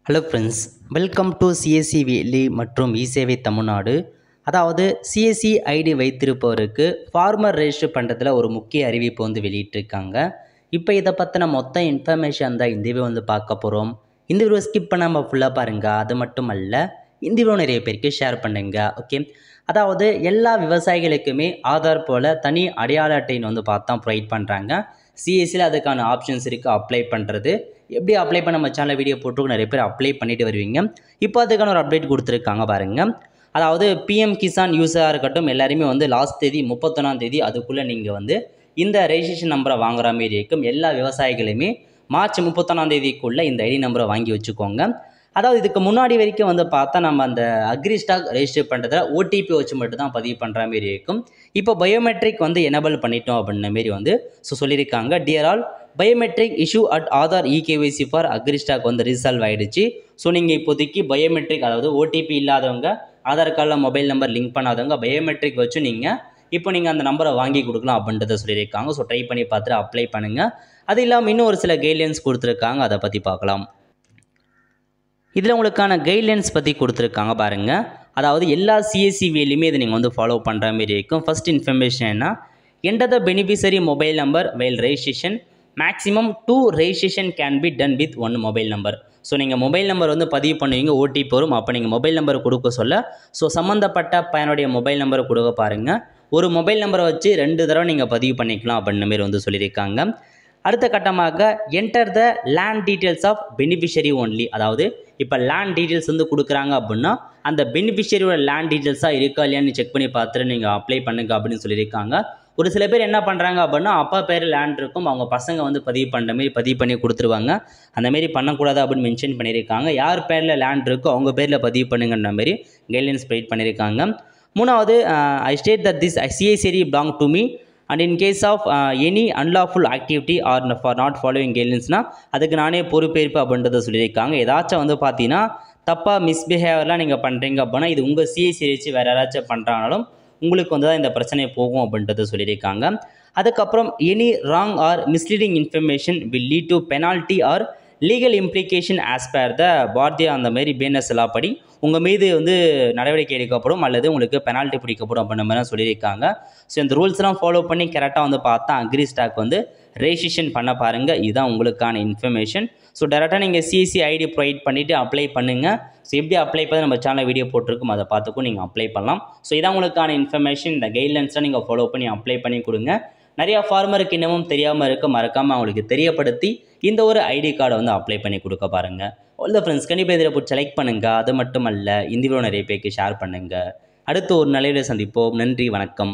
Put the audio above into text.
Hello friends, welcome to CSC valley மற்றும் இசேவை தமிழ்நாடு. அதாவது சிஎஸ்சி ஐடி வைத்திருப்பவருக்கு ஃபார்மர் ரெஜிஸ்டர் பண்ணுறதுல ஒரு முக்கிய அறிவிப்பு வெளியிட்டிருக்காங்க. இப்போ இதை பற்றின மொத்த இன்ஃபர்மேஷன் தான் இந்த வீடியோ பார்க்க போகிறோம். இந்த வீடியோ ஸ்கிப் பண்ணாமல் ஃபுல்லாக பாருங்கள். அது மட்டும் அல்ல, இந்த வீடியோ நிறைய பேருக்கு ஷேர் பண்ணுங்க. ஓகே, அதாவது எல்லா விவசாயிகளுக்குமே ஆதார் போல் தனி அடையாள அட்டைன்னு பார்த்தா ப்ரொவைட் பண்ணுறாங்க. சிஎஸ்சியில் அதுக்கான ஆப்ஷன்ஸ் இருக்குது. அப்ளை பண்ணுறது எப்படி அப்ளை பண்ண நம்ம சேனலில் வீடியோ போட்டு நிறைய பேர் அப்ளை பண்ணிட்டு வருவீங்க. இப்போ அதுக்கான ஒரு அப்டேட் கொடுத்துருக்காங்க பாருங்கள். அதாவது பிஎம் கிசான் யூஸராக இருக்கட்டும், எல்லாருமே லாஸ்ட் தேதி 31ஆம் தேதி அதுக்குள்ளே நீங்கள் இந்த ரெஜிஸ்ட்ரேஷன் நம்பரை வாங்குற மாரி இருக்கும். எல்லா விவசாயிகளுமே மார்ச் 31ஆம் தேதிக்குள்ளே இந்த ஐடி நம்பரை வாங்கி வச்சுக்கோங்க. அதாவது இதுக்கு முன்னாடி வரைக்கும் பார்த்தா நம்ம அந்த அக்ரி ஸ்டாக் ரெஜிஸ்டர் பண்ணுறதுல ஓடிபி வச்சு மட்டும் தான் பதிவு பண்ணுற மாரி இருக்கும். இப்போ பயோமெட்ரிக் எனேபிள் பண்ணிட்டோம் அப்படின்ன மாரி சொல்லியிருக்காங்க. Dear all, biometric issue at Aadhaar eKYC for agri stack resolve ஆகிடுச்சு. ஸோ நீங்கள் இப்போதைக்கு பயோமெட்ரிக், அதாவது ஓடிபி இல்லாதவங்க, ஆதார் கார்டில் மொபைல் நம்பர் லிங்க் பண்ணாதவங்க பயோமெட்ரிக் வச்சு நீங்கள் அந்த நம்பரை வாங்கி கொடுக்கலாம் அப்படின்றத சொல்லியிருக்காங்க. ஸோ ட்ரை பண்ணி பார்த்துட்டு அப்ளை பண்ணுங்கள். அது இல்லாமல் இன்னும் ஒரு சில கைட்லைன்ஸ் கொடுத்துருக்காங்க, அதை பற்றி பார்க்கலாம். இதில் உங்களுக்கான கைட்லைன்ஸ் பற்றி கொடுத்துருக்காங்க பாருங்கள். அதாவது எல்லா சிஎஸ்சி வேலையுமே இதை நீங்கள் ஃபாலோ பண்ணுற மாரி இருக்கும். ஃபர்ஸ்ட் இன்ஃபர்மேஷன் என்ன, enter the beneficiary mobile number while registration. Maximum 2 registration can be done with 1 mobile number. So நீங்கள் மொபைல் நம்பர் பதிவு பண்ணுவீங்க, ஓடிபி வரும். அப்போ நீங்கள் மொபைல் நம்பர் கொடுக்க சொல்ல சம்மந்தப்பட்ட பயனுடைய மொபைல் நம்பரை கொடுக்க பாருங்கள். ஒரு மொபைல் நம்பரை வச்சு 2 தடவை நீங்கள் பதிவு பண்ணிக்கலாம் அப்படின்ற மாரி சொல்லியிருக்காங்க. அடுத்த கட்டமாக enter the land details of beneficiary only. அதாவது இப்போ லேண்ட் டீட்டெயில்ஸ் கொடுக்குறாங்க அப்படின்னா அந்த பெனிஃபிஷரியோட லேண்ட் டீட்டெயில்ஸாக இருக்கா இல்லையான்னு செக் பண்ணி பார்த்துட்டு நீங்கள் அப்ளை பண்ணுங்க அப்படின்னு சொல்லியிருக்காங்க. ஒரு சில பேர் என்ன பண்ணுறாங்க அப்படின்னா, அப்பா பேர் லேண்ட் இருக்கும், அவங்க பசங்க பதிவு பண்ணுற மாரி பதிவு பண்ணி கொடுத்துருவாங்க. அந்தமாரி பண்ணக்கூடாது அப்படின்னு மென்ஷன் பண்ணியிருக்காங்க. யார் பேரில் லேண்ட் இருக்கோ அவங்க பேரில் பதிவு பண்ணுங்கன்ற மாரி கைட்லைன்ஸ் ப்ரொவைட் பண்ணியிருக்காங்க. மூணாவது, I state that this CSC belong to me and in case of any unlawful activity or for not following கைட்லைன்ஸ்னால் அதுக்கு நானே பொறுப்பேற்பு அப்படின்றத சொல்லியிருக்காங்க. ஏதாச்சும் பார்த்தீங்கன்னா தப்பாக மிஸ்பிஹேவியர்லாம் நீங்கள் பண்ணுறீங்க அப்படின்னா இது உங்கள் சிஎஸ்சி வச்சு வேறு யாராச்சும் பண்ணுறாங்கனாலும் உங்களுக்கு தான் இந்த பிரச்சனை போகும் அப்படின்றத சொல்லியிருக்காங்க. அதுக்கப்புறம் any wrong or misleading information will lead to penalty or legal implication as per the Bharatiya அந்த மாதிரி பிஎன்எஸ் லா படி உங்கள் மீது நடவடிக்கை எடுக்கப்படும் அல்லது உங்களுக்கு பெனால்ட்டி பிடிக்கப்படும் அப்படின்ற மாதிரி சொல்லியிருக்காங்க. ஸோ இந்த ரூல்ஸ்லாம் ஃபாலோ பண்ணி கரெக்டாக பார்த்தா அக்ரி ஸ்டாக் ரெஜிஸ்ட்ரேஷன் பண்ண பாருங்கள். இதுதான் உங்களுக்கான இன்ஃபர்மேஷன். ஸோ டேரெக்டாக நீங்கள் சிஎஸ்சி ஐடி ப்ரொவைட் பண்ணிவிட்டு அப்ளை பண்ணுங்கள். ஸோ எப்படி அப்ளை பண்ணி நம்ம சேனல் வீடியோ போட்டிருக்கும், அதை பார்த்துக்கும் நீங்கள் அப்ளை பண்ணலாம். ஸோ இதான் உங்களுக்கான இன்ஃபர்மேஷன். இந்த கைட்லைன்ஸை நீங்கள் ஃபாலோ பண்ணி அப்ளை பண்ணி கொடுங்க. நிறையா ஃபார்மருக்கு இன்னமும் தெரியாமல் இருக்க, மறக்காமல் அவங்களுக்கு தெரியப்படுத்தி இந்த ஒரு ஐடி கார்டை அப்ளை பண்ணி கொடுக்க பாருங்கள். ஆல் த ஃப்ரெண்ட்ஸ், கண்டிப்பாக இதில் போட்டு செலக்ட் பண்ணுங்கள். அது மட்டும் அல்ல, இந்த வீடியோ நிறைய பேருக்கு ஷேர் பண்ணுங்கள். அடுத்து ஒரு நிலையில் சந்திப்போம். நன்றி, வணக்கம்.